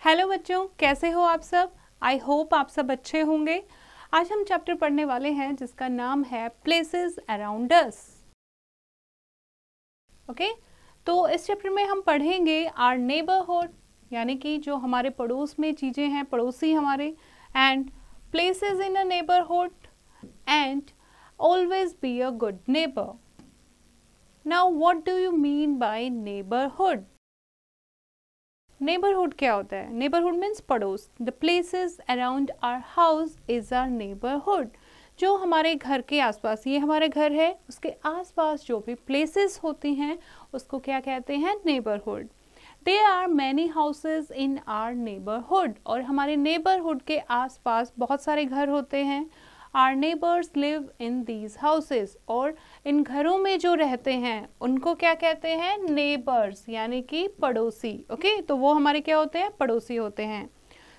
Hello बच्चों, कैसे हो आप सब। आई होप आप सब अच्छे होंगे। आज हम चैप्टर पढ़ने वाले हैं जिसका नाम है प्लेसेस अराउंड अस। ओके, तो इस चैप्टर में हम पढ़ेंगे आवर नेबरहुड, यानी कि जो हमारे पड़ोस में चीज़ें हैं, पड़ोसी हमारे, and places in a neighbourhood, and always be a good neighbour. Now what do you mean by neighbourhood? Neighbourhood क्या होता है? नेबरहुड मीन्स पड़ोस। The places around our house is our neighbourhood. जो हमारे घर के आसपास, ये हमारा घर है, उसके आसपास जो भी प्लेसेस होती हैं उसको क्या कहते हैं? Neighbourhood. There are many houses in our neighbourhood, और हमारे नेबरहुड के आसपास बहुत सारे घर होते हैं। Our neighbours live in these houses, और इन घरों में जो रहते हैं उनको क्या कहते हैं? नेबर्स, यानी कि पड़ोसी। ओके, तो वो हमारे क्या होते हैं? पड़ोसी होते हैं।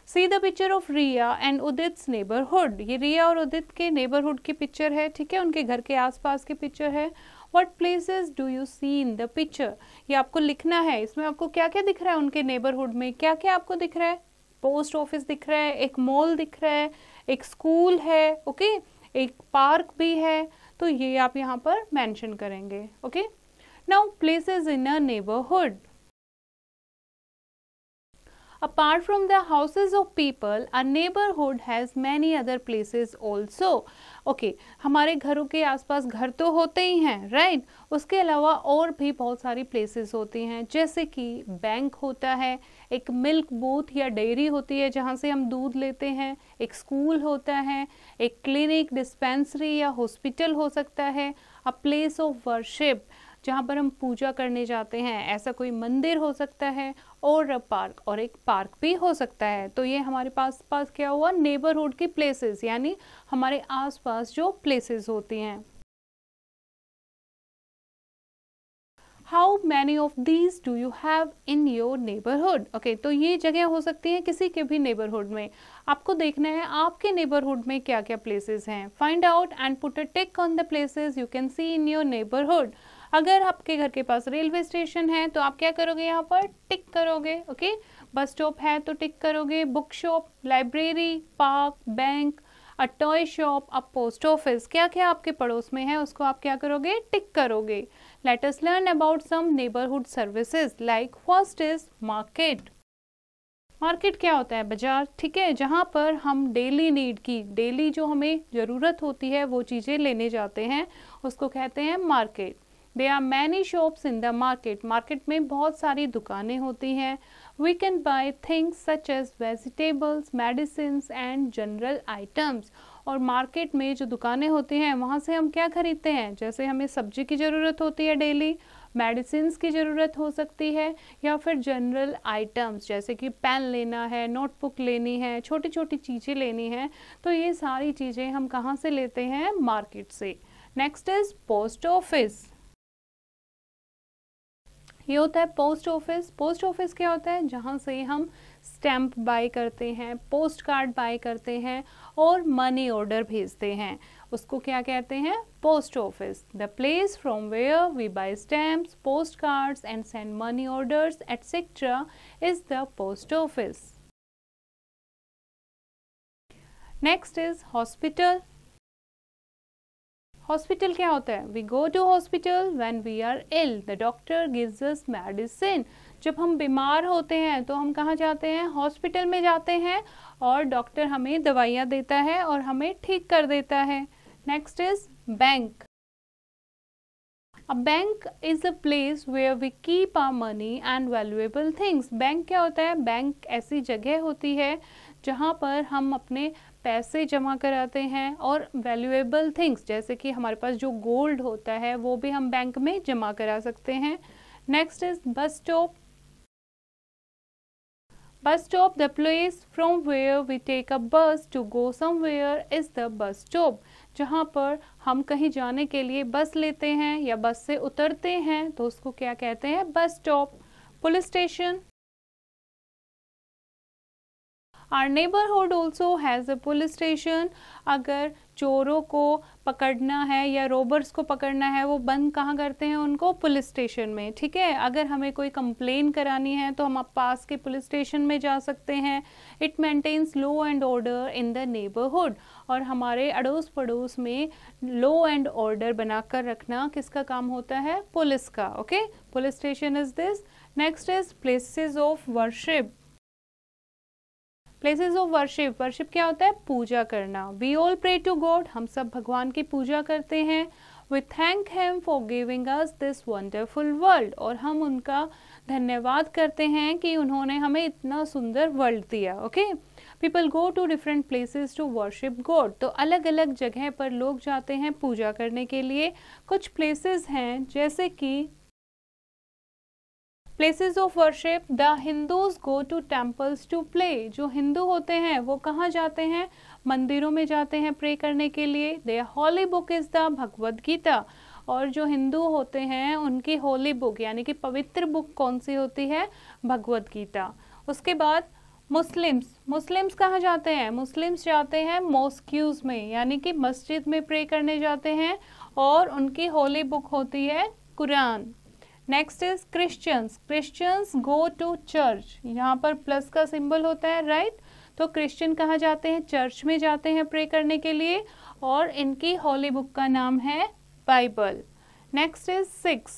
See the picture of Riya and Udit's neighbourhood. ये रिया और उदित के नेबरहुड की पिक्चर है, ठीक है, उनके घर के आसपास की पिक्चर है। What places do you see in the picture? ये आपको लिखना है। इसमें आपको क्या क्या दिख रहा है उनके नेबरहुड में? क्या क्या आपको दिख रहा है? पोस्ट ऑफिस दिख रहा है, एक मॉल दिख रहा है, एक स्कूल है, ओके, एक पार्क भी है। तो ये आप यहाँ पर मेंशन करेंगे। Okay, now places in a neighbourhood. Apart from the houses of people, a neighborhood has many other places also. Okay, हमारे घरों के आसपास घर तो होते ही हैं, राइट? उसके अलावा और भी बहुत सारी प्लेसेस होती हैं, जैसे कि बैंक होता है, एक मिल्क बूथ या डेयरी होती है जहाँ से हम दूध लेते हैं, एक स्कूल होता है, एक क्लिनिक, डिस्पेंसरी या हॉस्पिटल हो सकता है, अ प्लेस ऑफ वर्शिप जहाँ पर हम पूजा करने जाते हैं, ऐसा कोई मंदिर हो सकता है, और पार्क, और एक पार्क भी हो सकता है। तो ये हमारे पास क्या हुआ? नेबरहुड की प्लेसेस, यानी हमारे आसपास जो प्लेसेस होती हैं। How many of these do you have in your neighbourhood? Okay, तो ये जगह हो सकती है किसी के भी नेबरहुड में। आपको देखना है आपके नेबरहुड में क्या क्या प्लेसेस हैं। Find out and put a tick on the places you can see in your neighbourhood. अगर आपके घर के पास रेलवे स्टेशन है तो आप क्या करोगे? यहाँ पर टिक करोगे। ओके, बस स्टॉप है तो टिक करोगे, book shop, library, park, bank, a toy shop, a post office, क्या क्या आपके पड़ोस में है उसको आप क्या करोगे? टिक करोगे। Let us learn about some neighbourhood services. Like first is market. Market क्या होता है? बाजार, ठीक है, जहाँ पर हम डेली नीड की, डेली जो हमें ज़रूरत होती है वो चीज़ें लेने जाते हैं, उसको कहते हैं market. There are many shops in the market. Market में बहुत सारी दुकानें होती हैं। We can buy things such as vegetables, medicines and general items. और मार्केट में जो दुकानें होती हैं वहाँ से हम क्या खरीदते हैं? जैसे हमें सब्जी की ज़रूरत होती है डेली, मेडिसिन्स की ज़रूरत हो सकती है, या फिर जनरल आइटम्स जैसे कि पेन लेना है, नोटबुक लेनी है, छोटी छोटी चीज़ें लेनी है। तो ये सारी चीज़ें हम कहाँ से लेते हैं? मार्केट से। Next is post office. ये होता है पोस्ट ऑफिस। पोस्ट ऑफिस क्या होता है? जहाँ से हम स्टैम्प बाय करते हैं, पोस्ट कार्ड बाय करते हैं और मनी ऑर्डर भेजते हैं, उसको क्या कहते हैं? Post office. The place from where we buy stamps, postcards and send money orders etcetera is the post office. Next is hospital. Hospital क्या होता है? We go to hospital when we are ill, the doctor gives us medicine. जब हम बीमार होते हैं तो हम कहाँ जाते हैं? हॉस्पिटल में जाते हैं, और डॉक्टर हमें दवाइयाँ देता है और हमें ठीक कर देता है। Next is bank. A bank is a place where we keep our money and valuable things. Bank क्या होता है? बैंक ऐसी जगह होती है जहाँ पर हम अपने पैसे जमा कराते हैं, और वैल्यूएबल थिंग्स जैसे कि हमारे पास जो गोल्ड होता है वो भी हम बैंक में जमा करा सकते हैं। Next is bus stop. Bus stop, the place from where we take a bus to go somewhere is the bus stop. जहाँ पर हम कहीं जाने के लिए बस लेते हैं या बस से उतरते हैं तो उसको क्या कहते हैं? Bus stop. Police station. Our neighborhood also has a police station. अगर चोरों को पकड़ना है या रोबर्स को पकड़ना है वो बंद कहाँ करते हैं उनको? पुलिस स्टेशन में, ठीक है। अगर हमें कोई कंप्लेन करानी है तो हम पास के पुलिस स्टेशन में जा सकते हैं। It maintains law and order in the neighbourhood, और हमारे अड़ोस पड़ोस में लॉ एंड ऑर्डर बनाकर रखना किसका काम होता है? पुलिस का। Okay, police station is this. Next is places of worship. Places of worship, worship क्या होता है? पूजा करना। We all pray to God, हम सब भगवान की पूजा करते हैं। We thank him for giving us this wonderful world, और हम उनका धन्यवाद करते हैं कि उन्होंने हमें इतना सुंदर वर्ल्ड दिया। Okay, people go to different places to worship God, तो अलग अलग जगह पर लोग जाते हैं पूजा करने के लिए। कुछ प्लेसेस हैं जैसे कि places of worship, the Hindus go to temples to pray, जो हिंदू होते हैं वो कहाँ जाते हैं? मंदिरों में जाते हैं प्रे करने के लिए। Their holy book is the Bhagavad Gita, और जो हिंदू होते हैं उनकी होली बुक यानी कि पवित्र बुक कौन सी होती है? भगवद गीता। उसके बाद मुस्लिम्स, मुस्लिम्स कहाँ जाते हैं? मुस्लिम्स जाते हैं मॉस्क्यूज में यानी कि मस्जिद में प्रे करने जाते हैं, और उनकी होली बुक होती है Quran. Next is Christians, Christians go to church, यहाँ पर प्लस का सिंबल होता है, राइट। तो क्रिश्चियन कहाँ जाते हैं? चर्च में जाते हैं प्रे करने के लिए, और इनकी होली बुक का नाम है Bible. Next is Sikhs,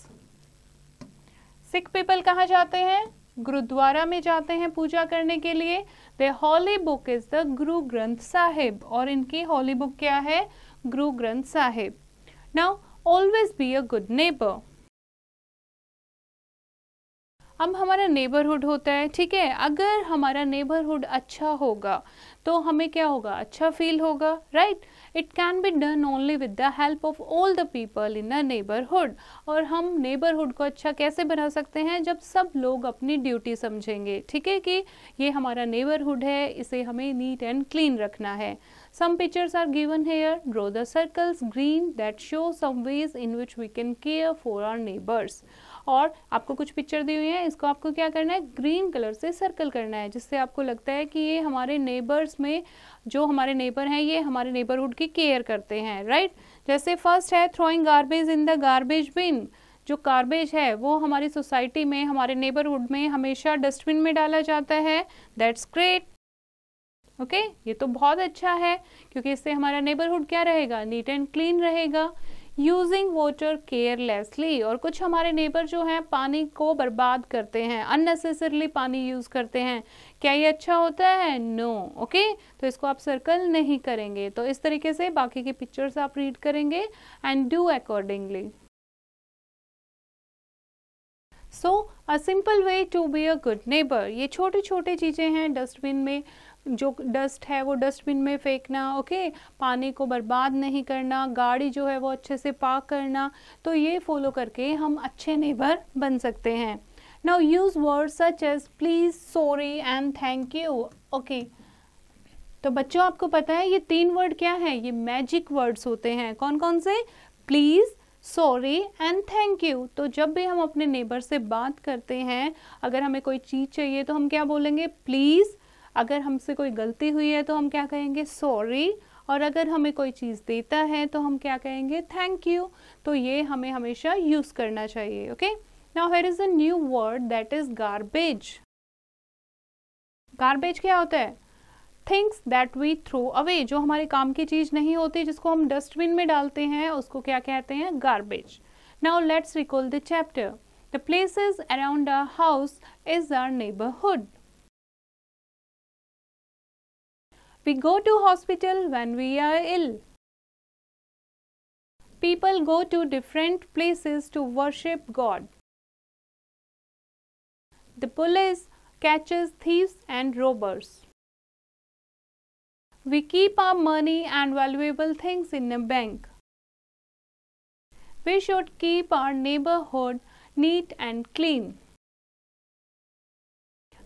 Sikh people कहाँ जाते हैं? गुरुद्वारा में जाते हैं पूजा करने के लिए। The Holi book is the Guru Granth Sahib, और इनकी होली बुक क्या है? Guru Granth Sahib. Now always be a good neighbour. अब हमारा नेबरहुड होता है, ठीक है। अगर हमारा नेबरहुड अच्छा होगा तो हमें क्या होगा? अच्छा फील होगा, right. It can be done only with the help of all the people in a neighbourhood, और हम नेबरहुड को अच्छा कैसे बना सकते हैं? जब सब लोग अपनी ड्यूटी समझेंगे, ठीक है, कि ये हमारा नेबरहुड है, इसे हमें नीट एंड क्लीन रखना है। Some pictures are given here. Draw the circles green that show some ways in which we can care for our neighbors. और आपको कुछ पिक्चर दी हुई है, इसको आपको क्या करना है? ग्रीन कलर से सर्कल करना है, जिससे आपको लगता है कि ये हमारे नेबर्स में जो हमारे नेबर हैं ये हमारे नेबरहुड की केयर करते हैं, राइट। जैसे फर्स्ट है throwing garbage in the garbage bin, जो गार्बेज है वो हमारी सोसाइटी में, हमारे नेबरहुड में हमेशा डस्टबिन में डाला जाता है। That's great. ओके, ये तो बहुत अच्छा है, क्योंकि इससे हमारा नेबरहुड क्या रहेगा? नीट एंड क्लीन रहेगा। यूजिंग वाटर केयरलेसली, और कुछ हमारे नेबर जो हैं पानी को बर्बाद करते हैं, अननेसेसरली पानी यूज करते हैं। क्या ये अच्छा होता है? नो। ओके, तो इसको आप सर्कल नहीं करेंगे। तो इस तरीके से बाकी की पिक्चर्स आप रीड करेंगे and do accordingly. So a simple way to be a good neighbour, ये छोटी छोटी चीजें हैं। डस्टबिन में जो डस्ट है वो डस्टबिन में फेंकना, ओके, पानी को बर्बाद नहीं करना, गाड़ी जो है वो अच्छे से पार्क करना, तो ये फॉलो करके हम अच्छे नेबर बन सकते हैं। Now use words such as please, sorry and thank you. Okay, तो बच्चों आपको पता है ये 3 वर्ड क्या है? ये मैजिक वर्ड्स होते हैं। कौन कौन से? Please, sorry and thank you. तो जब भी हम अपने नेबर से बात करते हैं, अगर हमें कोई चीज चाहिए तो हम क्या बोलेंगे? प्लीज। अगर हमसे कोई गलती हुई है तो हम क्या कहेंगे? सॉरी। और अगर हमें कोई चीज़ देता है तो हम क्या कहेंगे? Thank you. तो ये हमें हमेशा यूज करना चाहिए। Okay, now here is a new word that is garbage. Garbage क्या होता है? Things that we throw away, जो हमारे काम की चीज नहीं होती, जिसको हम डस्टबिन में डालते हैं, उसको क्या कहते हैं? Garbage. Now let's recall the chapter. The places around our house is our neighbourhood. We go to hospital when we are ill. People go to different places to worship God. The police catches thieves and robbers. We keep our money and valuable things in a bank. We should keep our neighborhood neat and clean.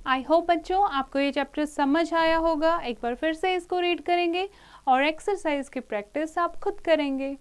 I hope बच्चों आपको ये chapter समझ आया होगा। एक बार फिर से इसको रीड करेंगे और एक्सरसाइज की प्रैक्टिस आप खुद करेंगे।